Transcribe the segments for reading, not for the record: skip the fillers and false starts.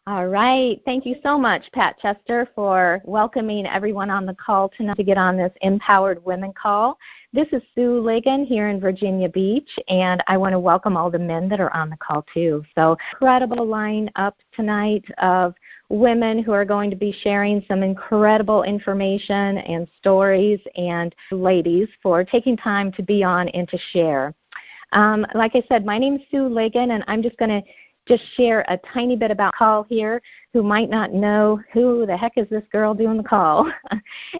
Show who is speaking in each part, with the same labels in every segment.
Speaker 1: All right. Thank you so much, Pat Chester, for welcoming everyone on the call tonight to get on this Empowered Women call. This is Sue Ligon here in Virginia Beach, and I want to welcome all the men that are on the call too. So incredible lineup tonight of women who are going to be sharing some incredible information and stories, and ladies for taking time to be on and to share. Like I said, my name is Sue Ligon, and I'm just going to share a tiny bit about call here who might not know who the heck is this girl doing the call.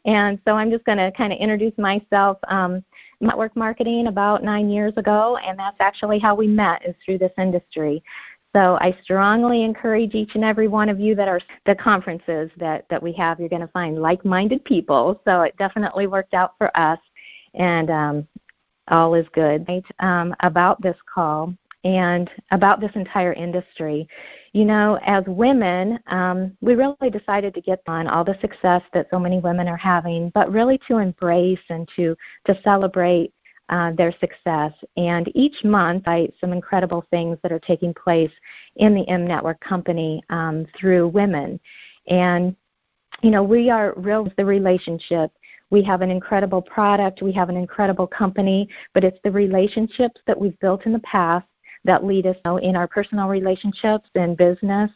Speaker 1: And so I'm just going to kind of introduce myself. Network marketing about 9 years ago, and that's actually how we met, is through this industry. So I strongly encourage each and every one of you that are the conferences that we have, you're going to find like-minded people. So it definitely worked out for us, and all is good. About this call and about this entire industry. You know, as women, we really decided to get on all the success that so many women are having, but really to embrace and to celebrate their success. And each month, some incredible things that are taking place in the M Network company through women. And, you know, we are real the relationship. We have an incredible product. We have an incredible company, but it's the relationships that we've built in the past that lead us in our personal relationships, in business,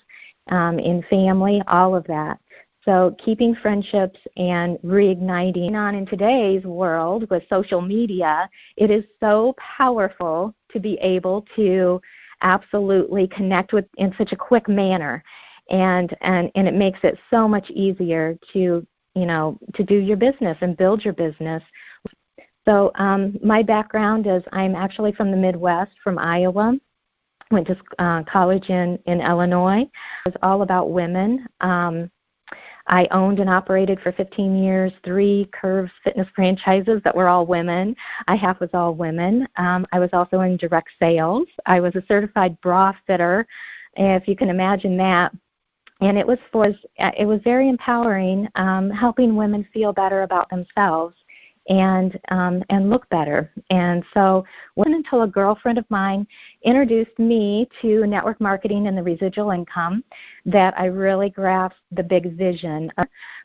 Speaker 1: in family, all of that. So keeping friendships and reigniting on in today's world with social media, it is so powerful to be able to absolutely connect with in such a quick manner. And it makes it so much easier to, you know, to do your business and build your business. So my background is I'm actually from the Midwest, from Iowa. Went to college in Illinois. It was all about women. I owned and operated for 15 years 3 Curves fitness franchises that were all women. IHAF was all women. I was also in direct sales. I was a certified bra fitter, if you can imagine that. And it was very empowering, helping women feel better about themselves and look better. And so it wasn't until a girlfriend of mine introduced me to network marketing and the residual income that I really grasped the big vision,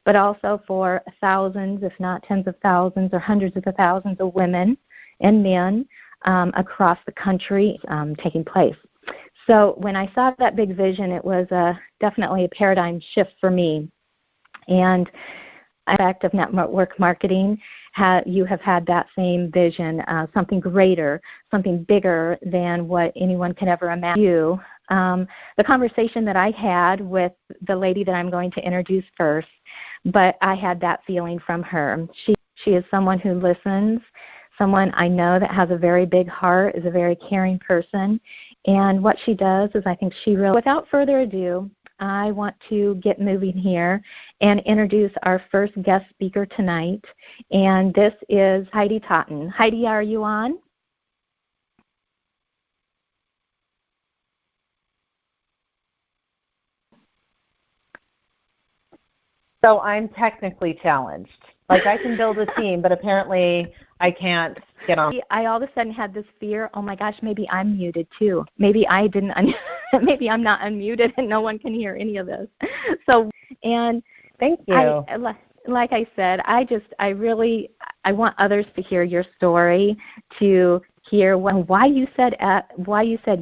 Speaker 1: but also for thousands, if not tens of thousands or hundreds of thousands of women and men across the country taking place. So when I saw that big vision, it was definitely a paradigm shift for me. And aspect of network marketing, you have had that same vision, something greater, something bigger than what anyone can ever imagine. The conversation that I had with the lady that I'm going to introduce first, but I had that feeling from her. She is someone who listens, someone I know that has a very big heart, is a very caring person, and what she does is I think she really, without further ado, I want to get moving here and introduce our first guest speaker tonight, and this is Heidi Totten. Heidi, are you on?
Speaker 2: So I'm technically challenged. Like I can build a team, but apparently I can't get on.
Speaker 1: I all of a sudden had this fear, oh my gosh, maybe I'm muted too. Maybe I didn't, maybe I'm not unmuted and no one can hear any of this. So, and
Speaker 2: thank you.
Speaker 1: Like I said, I want others to hear your story, to hear why you said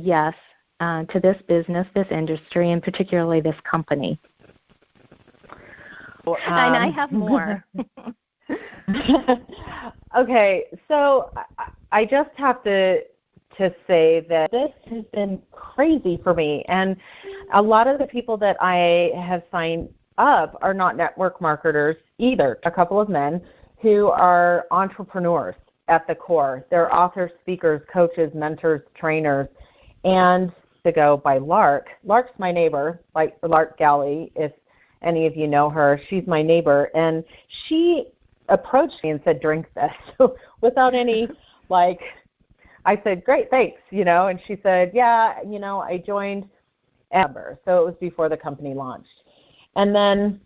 Speaker 1: yes to this business, this industry, and particularly this company. And I have more.
Speaker 2: Okay, so I just have to say that this has been crazy for me, and a lot of the people that I have signed up are not network marketers either. A couple of men who are entrepreneurs at the core. They're authors, speakers, coaches, mentors, trainers, and to go by Lark. Lark's my neighbor, like Lark Galley, if any of you know her. She's my neighbor, and she approached me and said, drink this. So without any, I said, great, thanks, and she said, yeah, I joined Amber. So it was before the company launched. And then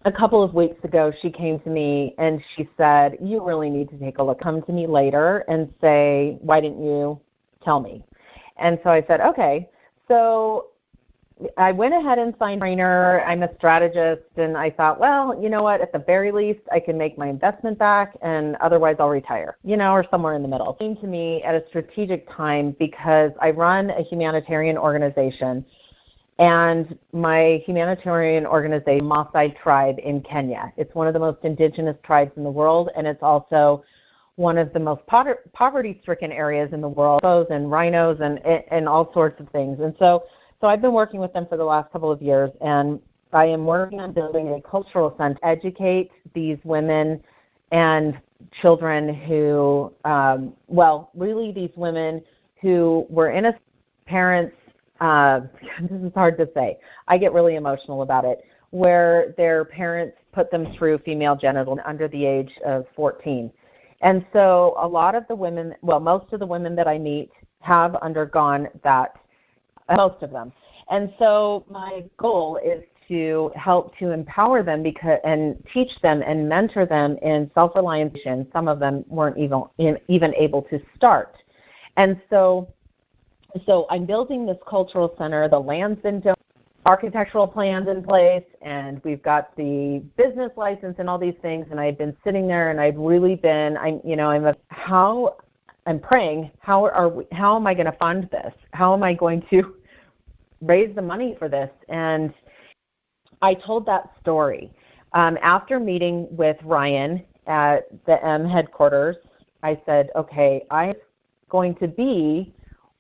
Speaker 2: a couple of weeks ago, she came to me and she said, you really need to take a look. Come to me later and say, why didn't you tell me? And so I said, okay. So I went ahead and signed a trainer. I'm a strategist, and I thought, well, you know what? At the very least, I can make my investment back, and otherwise I'll retire, or somewhere in the middle. It came to me at a strategic time because I run a humanitarian organization, and my humanitarian organization, Maasai tribe in Kenya. It's one of the most indigenous tribes in the world, and it's also one of the most poverty-stricken areas in the world, and rhinos and all sorts of things. And so I've been working with them for the last couple of years, and I am working on building a cultural center to educate these women and children who, really these women who were in a parents, this is hard to say. I get really emotional about it, where their parents put them through female genital under the age of 14. And so a lot of the women, most of the women that I meet have undergone that, most of them. And so my goal is to help to empower them and teach them and mentor them in self-reliance. Some of them weren't even able to start. And so I'm building this cultural center. The land's been donated, architectural plans in place, and we've got the business license and all these things. And I've been sitting there, and I've really been, I'm praying. How am I going to fund this? How am I going to raise the money for this? And I told that story after meeting with Ryan at the M headquarters. I said, okay, I'm going to be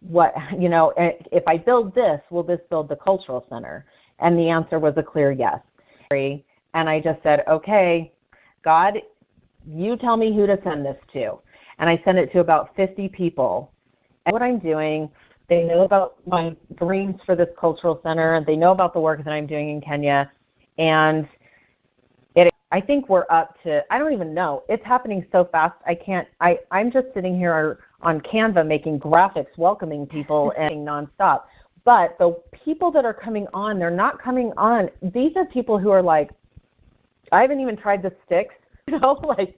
Speaker 2: if I build this, will this build the cultural center? And the answer was a clear yes. And I just said, okay, God, you tell me who to send this to. And I sent it to about 50 people. And what I'm doing, they know about my dreams for this cultural center, and they know about the work that I'm doing in Kenya. And I think we're up to, I don't even know. It's happening so fast. I'm just sitting here on Canva making graphics, welcoming people and nonstop. But the people that are coming on, they're not coming on. These are people who are like, I haven't even tried the sticks,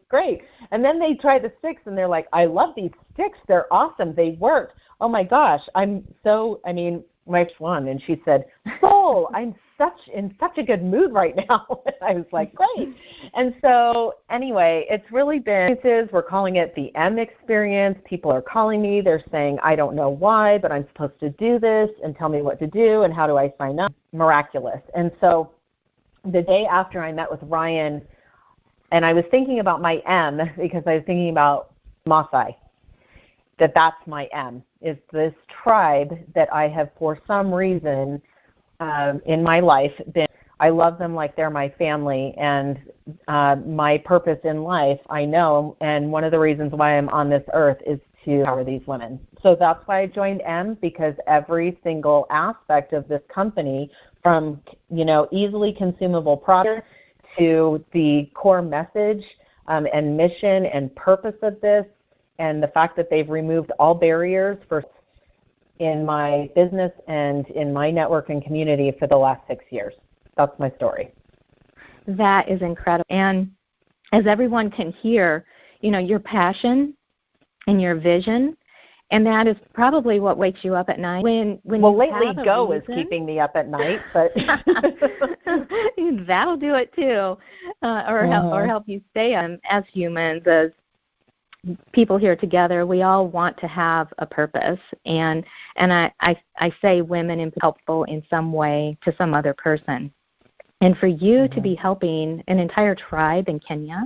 Speaker 2: great. And then they try the sticks and they're like, I love these sticks. They're awesome. They work. Oh my gosh. My one, and she said, Soul, I'm in such a good mood right now. I was like, great. And so anyway, it's really been, we're calling it the M experience. People are calling me. They're saying, I don't know why, but I'm supposed to do this, and tell me what to do, and how do I sign up? Miraculous. And so the day after I met with Ryan, and I was thinking about my M, because I was thinking about Maasai, that's my M, is this tribe that I have, for some reason, in my life, I love them like they're my family, and my purpose in life, I know, and one of the reasons why I'm on this earth is to empower these women. So that's why I joined M, because every single aspect of this company, from easily consumable product to the core message and mission and purpose of this, and the fact that they've removed all barriers in my business and in my network and community for the last 6 years. That's my story.
Speaker 1: That is incredible. And as everyone can hear, your passion and your vision, and that is probably what wakes you up at night.
Speaker 2: Lately Go is keeping me up at night, but
Speaker 1: that'll do it too, or help you stay as humans, as people here together. We all want to have a purpose, and I say women are helpful in some way to some other person. And for you to be helping an entire tribe in Kenya,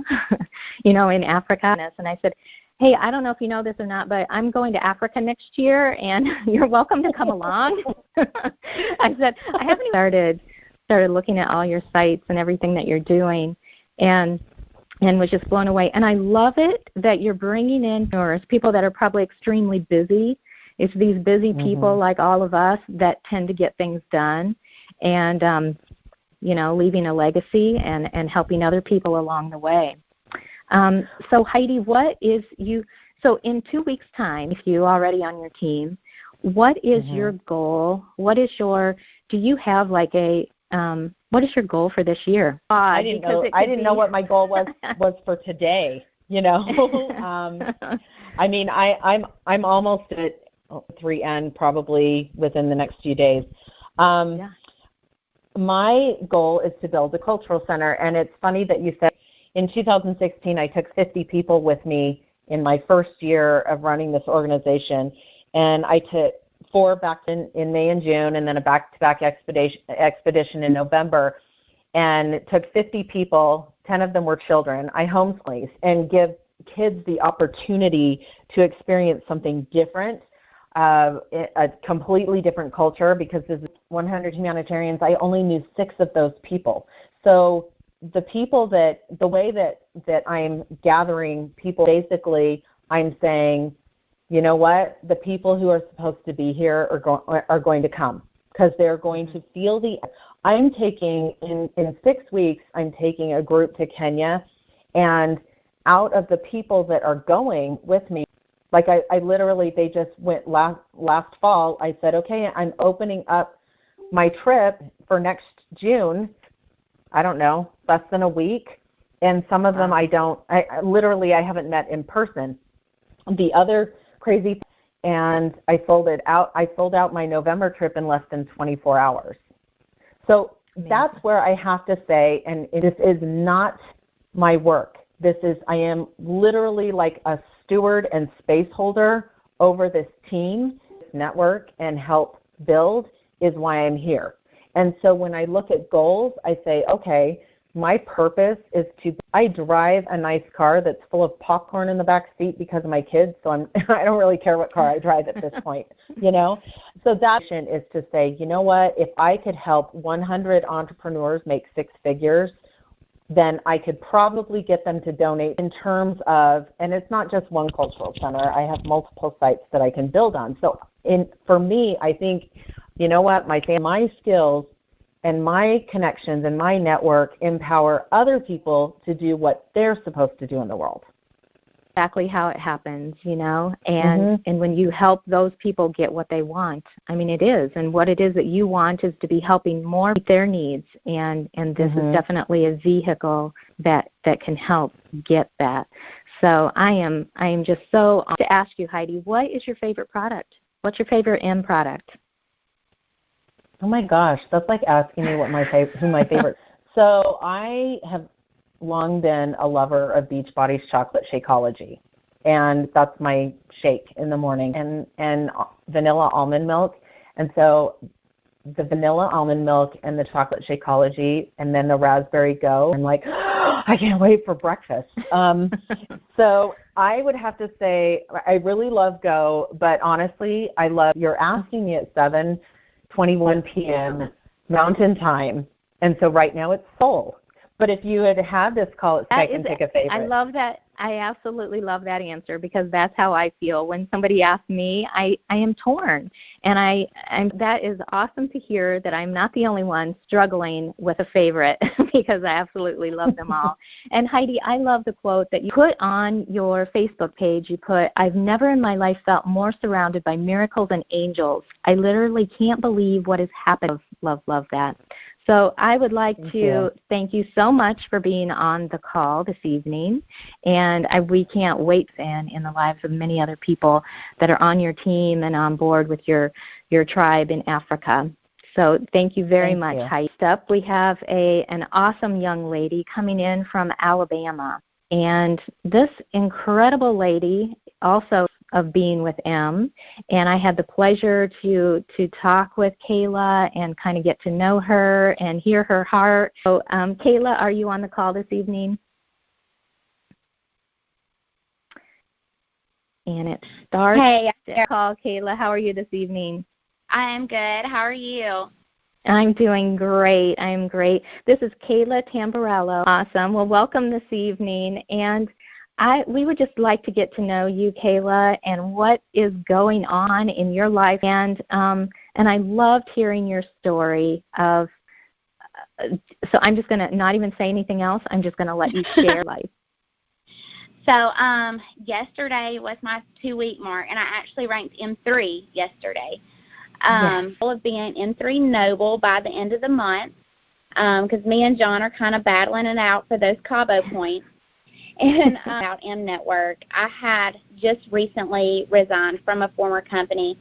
Speaker 1: in Africa, and I said, hey, I don't know if you know this or not, but I'm going to Africa next year, and you're welcome to come along. I said, I haven't even started looking at all your sites and everything that you're doing, and was just blown away. And I love it that you're bringing in people that are probably extremely busy. It's these busy people like all of us that tend to get things done, and leaving a legacy and helping other people along the way. So Heidi, so in 2 weeks' time, if you're already on your team, what is your goal? What is do you have what is your goal for this year?
Speaker 2: I didn't know what my goal was for today. I'm almost at 3N probably within the next few days. my goal is to build a cultural center. And it's funny that you said in 2016, I took 50 people with me in my first year of running this organization. And I took 4 back in May and June, and then a back-to-back expedition in November. And it took 50 people, 10 of them were children. I homeschool and give kids the opportunity to experience something different, a completely different culture, because there's 100 humanitarians. I only knew 6 of those people. So the way that I'm gathering people, basically I'm saying, you know what, the people who are supposed to be here are going to come, because they're going to feel I'm taking, in 6 weeks, I'm taking a group to Kenya, and out of the people that are going with me, like I literally, they just went last fall, I said, okay, I'm opening up my trip for next June, I don't know, less than a week, and some of them I haven't met in person. The other crazy, and I sold out my November trip in less than 24 hours. So that's where I have to say, and this is not my work. I am literally like a steward and space holder over this team, network, and help build is why I'm here. And so when I look at goals, I say, okay, my purpose is I drive a nice car that's full of popcorn in the back seat because of my kids, so I don't really care what car I drive at this point, you know? So that is to say, you know what, if I could help 100 entrepreneurs make 6 figures, then I could probably get them to donate in terms of, and it's not just one cultural center, I have multiple sites that I can build on. So for me, I think, you know what, my skills and my connections and my network empower other people to do what they're supposed to do in the world.
Speaker 1: Exactly how it happens, you know, and when you help those people get what they want, I mean, it is, and what it is that you want is to be helping more meet their needs, and this is definitely a vehicle that can help get that. So I am just so to ask you, Heidi, what is your favorite product? What's your favorite end product?
Speaker 2: Oh my gosh, that's like asking me who my favorite. So I have long been a lover of Beachbody's chocolate Shakeology, and that's my shake in the morning, and vanilla almond milk. And so the vanilla almond milk and the chocolate Shakeology, and then the raspberry Go, I'm like, oh, I can't wait for breakfast. So I would have to say I really love Go, but honestly, you're asking me at 7:21 p.m. Mountain Time, and so right now it's Seoul. But if you had this call at Skype and pick a favorite.
Speaker 1: I love that. I absolutely love that answer, because that's how I feel. When somebody asks me, I am torn. And that is awesome to hear that I'm not the only one struggling with a favorite, because I absolutely love them all. And Heidi, I love the quote that you put on your Facebook page. You put, "I've never in my life felt more surrounded by miracles and angels. I literally can't believe what has happened." Love that. So I would like to thank you so much for being on the call this evening, and we can't wait in the lives of many other people that are on your team and on board with your tribe in Africa. So thank you very much, Heidi. Next up, we have an awesome young lady coming in from Alabama, and this incredible lady also of being with M, and I had the pleasure to talk with Kayla and kind of get to know her and hear her heart. So Kayla, are you on the call this evening? And it starts.
Speaker 3: Hey,
Speaker 1: call, Kayla. How are you this evening?
Speaker 3: I am good. How are you?
Speaker 1: I'm doing great. I'm great. This is Kayla Tamburello. Awesome. Well, welcome this evening, and we would just like to get to know you, Kayla, and what is going on in your life. And I loved hearing your story of. So I'm just going to not even say anything else. I'm just going to let you share life.
Speaker 3: So yesterday was my 2-week mark, and I actually ranked M3 yesterday. Goal of being M3 Noble by the end of the month, because me and John are kind of battling it out for those Cabo points. And about M Network, I had just recently resigned from a former company.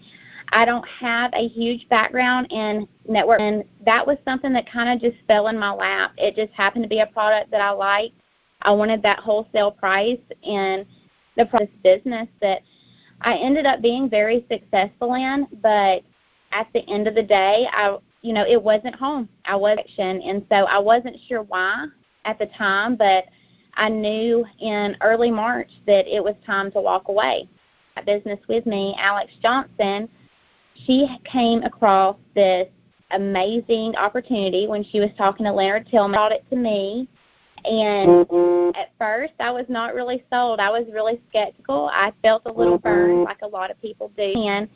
Speaker 3: I don't have a huge background in network, and that was something that kind of just fell in my lap. It just happened to be a product that I liked. I wanted that wholesale price and the business that I ended up being very successful in, but at the end of the day, it wasn't home. I wasn't, and so I wasn't sure why at the time, but I knew in early March that it was time to walk away. That business with me, Alex Johnson, she came across this amazing opportunity when she was talking to Leonard Tillman, brought it to me, and at first I was not really sold. I was really skeptical. I felt a little burned like a lot of people do.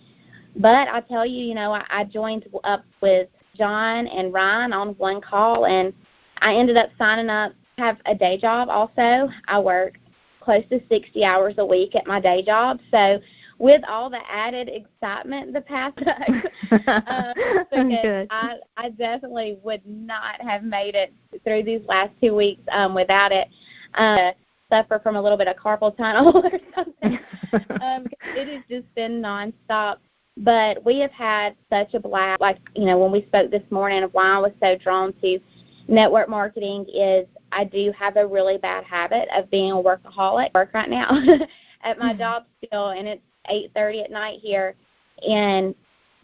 Speaker 3: But I tell you, I joined up with John and Ryan on one call, and I ended up signing up. I have a day job also. I work close to 60 hours a week at my day job. So with all the added excitement the past I definitely would not have made it through these last 2 weeks without it. Suffer from a little bit of carpal tunnel or something. It has just been nonstop. But we have had such a blast. Like, when we spoke this morning of why I was so drawn to network marketing is I do have a really bad habit of being a workaholic. I work right now at my job still, and it's 8:30 at night here. And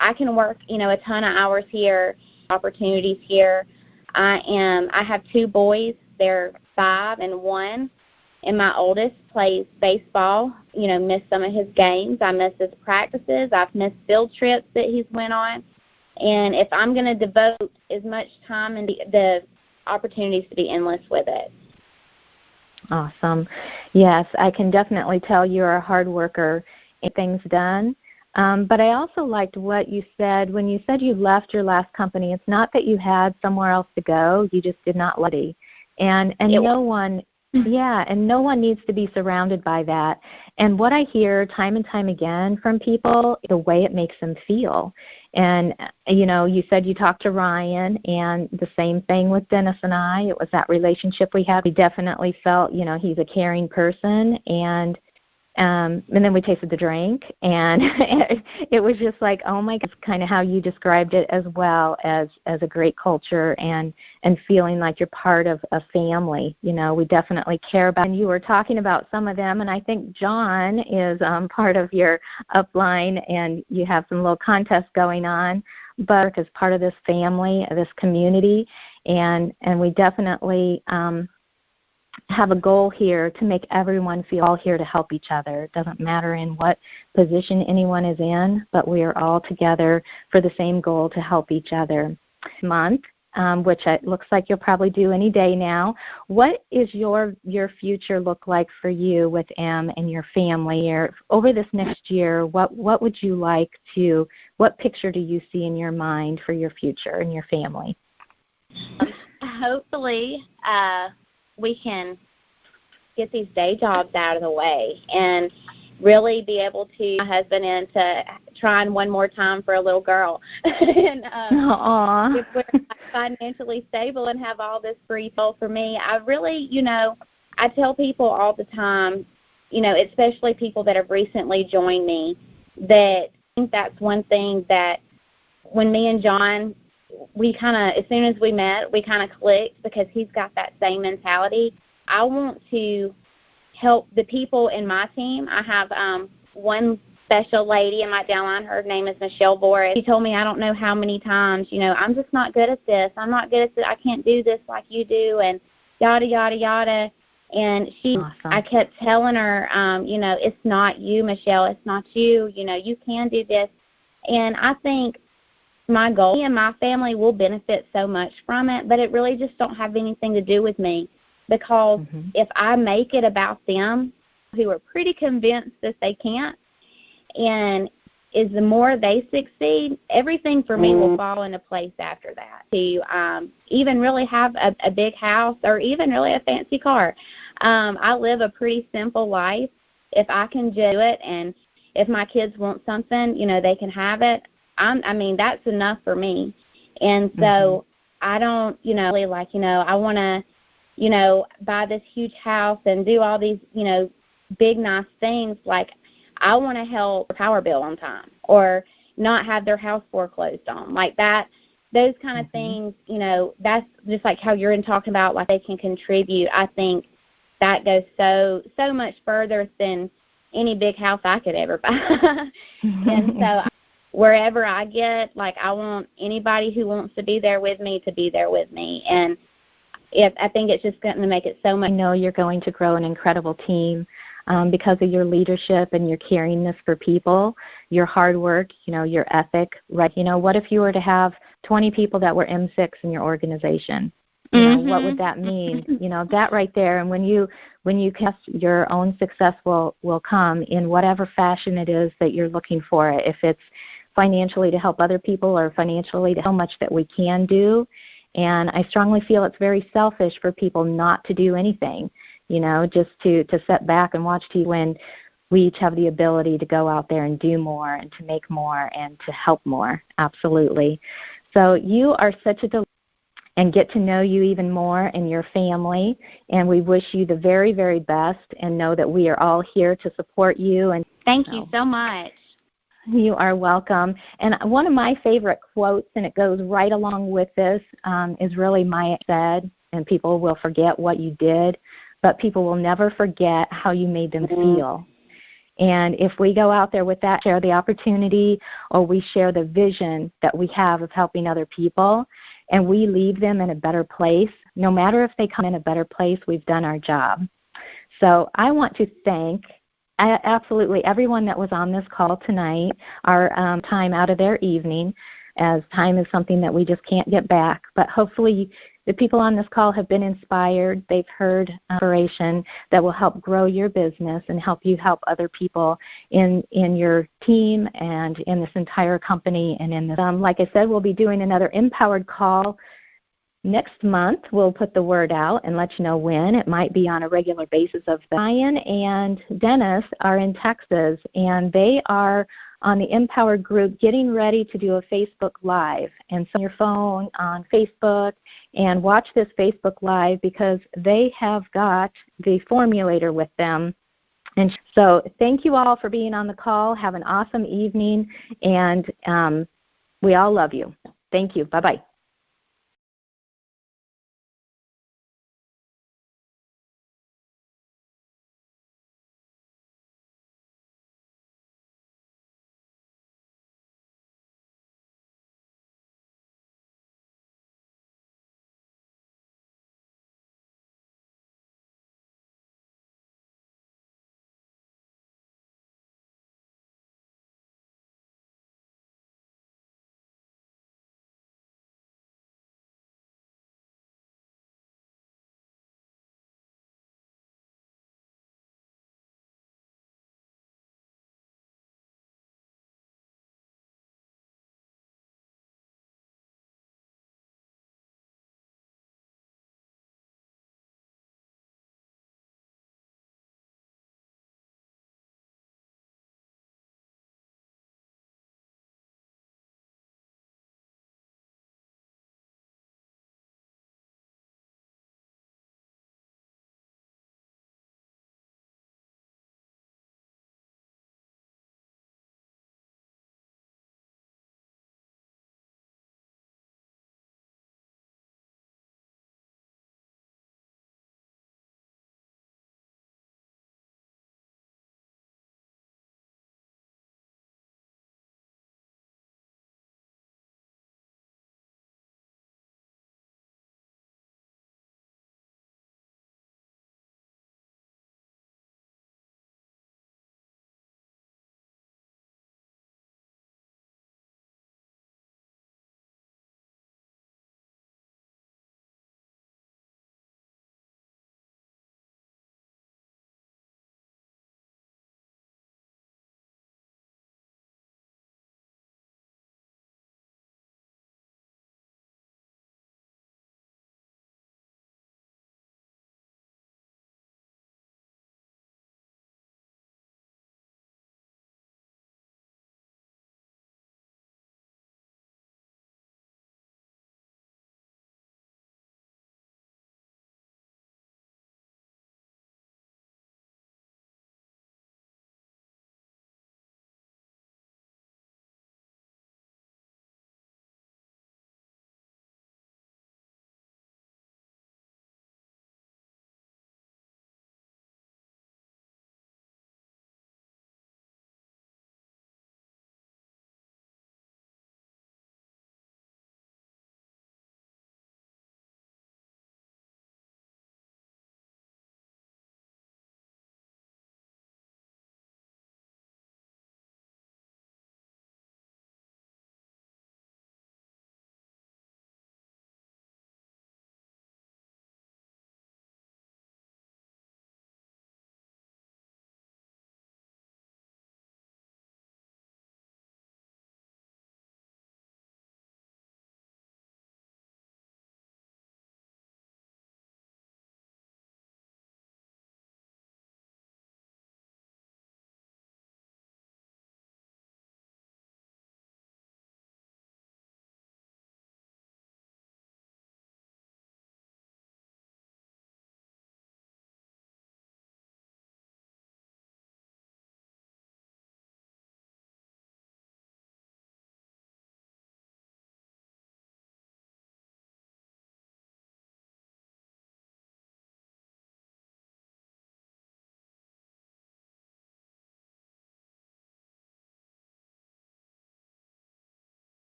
Speaker 3: I can work, a ton of hours here, opportunities here. I have 2 boys. They're 5 and 1. And my oldest plays baseball, missed some of his games. I miss his practices. I've missed field trips that he's went on. And if I'm going to devote as much time and the opportunities to be endless with it.
Speaker 1: Awesome. Yes, I can definitely tell you're a hard worker and things done. But I also liked what you said. When you said you left your last company, it's not that you had somewhere else to go. You just did not let it. And no one... Yeah, and no one needs to be surrounded by that. And what I hear time and time again from people, the way it makes them feel. And, you said you talked to Ryan, and the same thing with Dennis and I. It was that relationship we had. We definitely felt, he's a caring person, and then we tasted the drink, and it was just like, oh my God, it's kind of how you described it as well, as a great culture and feeling like you're part of a family. We definitely care about, and you were talking about some of them, and I think John is part of your upline, and you have some little contests going on, but as part of this family, this community, and we definitely have a goal here to make everyone feel all here to help each other. It doesn't matter in what position anyone is in, but we are all together for the same goal to help each other. Month, which it looks like you'll probably do any day now. What is your future look like for you with M and your family? Or over this next year, what would you like to, what picture do you see in your mind for your future and your family?
Speaker 3: Hopefully, we can get these day jobs out of the way and really be able to my husband into trying one more time for a little girl. And if we're financially stable and have all this free flow for me, I really, I tell people all the time, especially people that have recently joined me, that I think that's one thing that when me and John, we kind of, as soon as we met, we kind of clicked because he's got that same mentality. I want to help the people in my team. I have one special lady in my downline. Her name is Michelle Boris. She told me I don't know how many times, I'm just not good at this. I'm not good at this. I can't do this like you do, and yada, yada, yada. And awesome. I kept telling her, it's not you, Michelle. It's not you. You can do this. And I think my goal, me and my family will benefit so much from it, but it really just don't have anything to do with me, because if I make it about them, who are pretty convinced that they can't, and is the more they succeed, everything for me will fall into place after that. To even really have a big house or even really a fancy car. I live a pretty simple life. If I can just do it, and if my kids want something, they can have it. That's enough for me. And so I don't, really I want to, buy this huge house and do all these, big, nice things. Like, I want to help power bill on time, or, not have their house foreclosed on. Like that, those kind of things, you know, that's just like how you're talking about what they can contribute. I think that goes so much further than any big house I could ever buy. And so wherever I get, like, I want anybody who wants to be there with me to be there with me. And I think it's just going to make it so much.
Speaker 1: I know you're going to grow an incredible team because of your leadership and your caringness for people, your hard work, you know, your ethic. Right? You know, what if you were to have 20 people that were M6 in your organization? You know, what would that mean? You know, that right there. And when you cast, your own success will come in whatever fashion it is that you're looking for it. If it's financially to help other people or financially to how much that we can do. And I strongly feel it's very selfish for people not to do anything, you know, just to sit back and watch TV when we each have the ability to go out there and do more and to make more and to help more. Absolutely. So you are such a delight. And get to know you even more and your family. And we wish you the very, very best and know that we are all here to support you. And
Speaker 3: thank you so much.
Speaker 1: You are welcome. And one of my favorite quotes, and it goes right along with this, is really Maya said, and people will forget what you did, but people will never forget how you made them feel. And if we go out there with that, share the opportunity, or we share the vision that we have of helping other people, and we leave them in a better place, no matter if they come in a better place, we've done our job. So I want to thank absolutely everyone that was on this call tonight, our time out of their evening, as time is something that we just can't get back. But hopefully the people on this call have been inspired. They've heard inspiration that will help grow your business and help you help other people in your team and in this entire company. And in this, like I said, we'll be doing another MPowered call next month. We'll put the word out and let you know when. It might be on a regular basis. Ryan and Dennis are in Texas, and they are on the MPowered group getting ready to do a Facebook Live. And so on your phone, on Facebook, and watch this Facebook Live because they have got the formulator with them. And so thank you all for being on the call. Have an awesome evening, and we all love you. Thank you. Bye-bye.